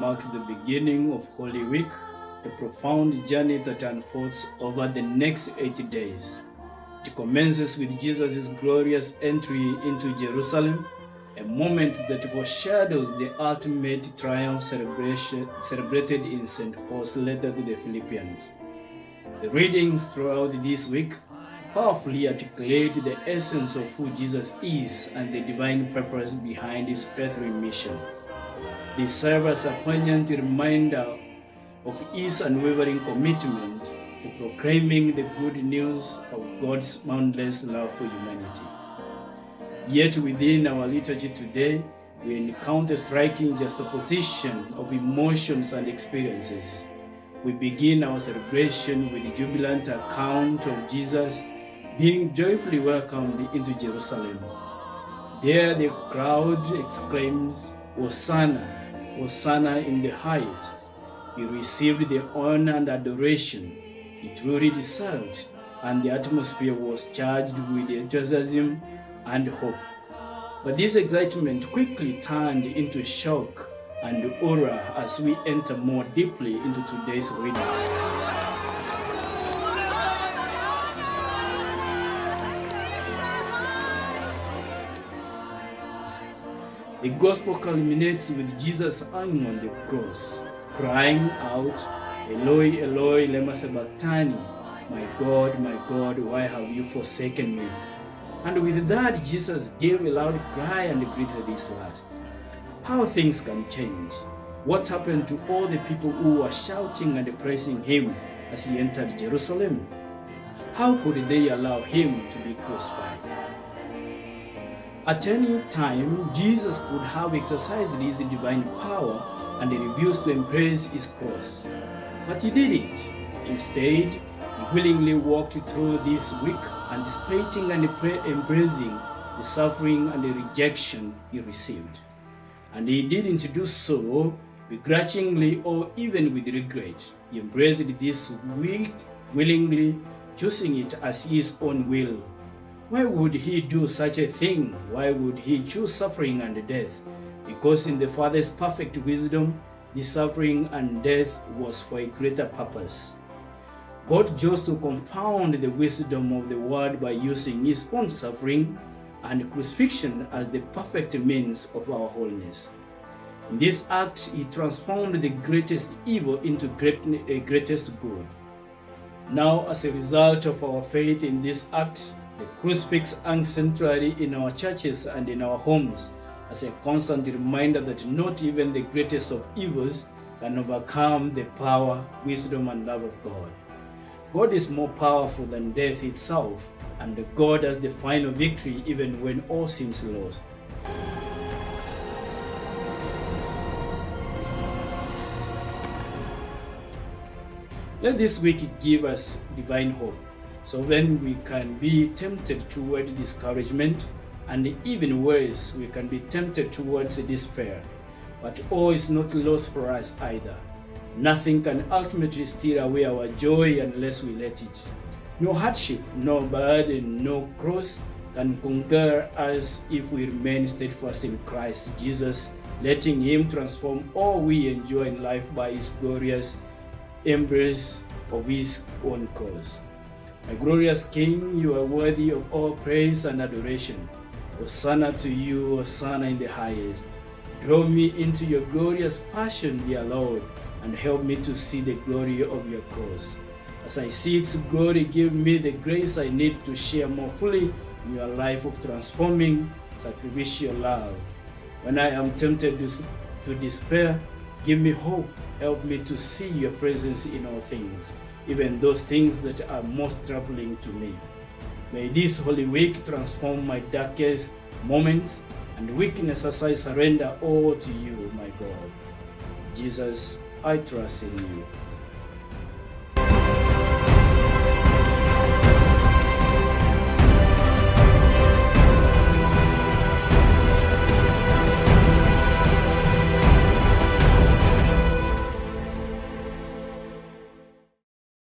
marks the beginning of Holy Week, a profound journey that unfolds over the next 80 days. It commences with Jesus' glorious entry into Jerusalem, a moment that foreshadows the ultimate triumph celebrated in St. Paul's letter to the Philippians. The readings throughout this week powerfully articulate the essence of who Jesus is and the divine purpose behind his earthly mission. They serve as a poignant reminder of his unwavering commitment to proclaiming the good news of God's boundless love for humanity. Yet within our liturgy today, we encounter striking juxtaposition of emotions and experiences. We begin our celebration with a jubilant account of Jesus being joyfully welcomed into Jerusalem. There the crowd exclaims, "Hosanna, Hosanna in the highest." He received the honor and adoration he truly deserved, and the atmosphere was charged with enthusiasm and hope. But this excitement quickly turned into shock and horror as we enter more deeply into today's readings. The Gospel culminates with Jesus hanging on the cross, crying out, "Eloi, Eloi, lema sabachthani, my God, why have you forsaken me?" And with that, Jesus gave a loud cry and breathed his last. How things can change. What happened to all the people who were shouting and praising him as he entered Jerusalem? How could they allow him to be crucified? At any time, Jesus could have exercised his divine power and refused to embrace his cross. But he didn't. Instead, he willingly walked through this week, anticipating and embracing the suffering and the rejection he received. And he didn't do so begrudgingly or even with regret. He embraced this week willingly, choosing it as his own will. Why would he do such a thing? Why would he choose suffering and death? Because in the Father's perfect wisdom, the suffering and death was for a greater purpose. God chose to confound the wisdom of the world by using his own suffering and crucifixion as the perfect means of our wholeness. In this act, he transformed the greatest evil into greatest good. Now, as a result of our faith in this act, the crucifix hangs centrally in our churches and in our homes as a constant reminder that not even the greatest of evils can overcome the power, wisdom, and love of God. God is more powerful than death itself, and God has the final victory even when all seems lost. Let this week give us divine hope, so when we can be tempted toward discouragement, and even worse, we can be tempted towards despair. But all is not lost for us either. Nothing can ultimately steal away our joy unless we let it. No hardship, no burden, no cross can conquer us if we remain steadfast in Christ Jesus, letting him transform all we enjoy in life by his glorious embrace of his own cross. My glorious King, you are worthy of all praise and adoration. Hosanna to you, Hosanna in the highest. Draw me into your glorious passion, dear Lord, and help me to see the glory of your cross. As I see its glory, give me the grace I need to share more fully in your life of transforming, sacrificial love. When I am tempted to despair, give me hope. Help me to see your presence in all things, even those things that are most troubling to me. May this Holy Week transform my darkest moments and weakness as I surrender all to you, my God. Jesus, I trust in you.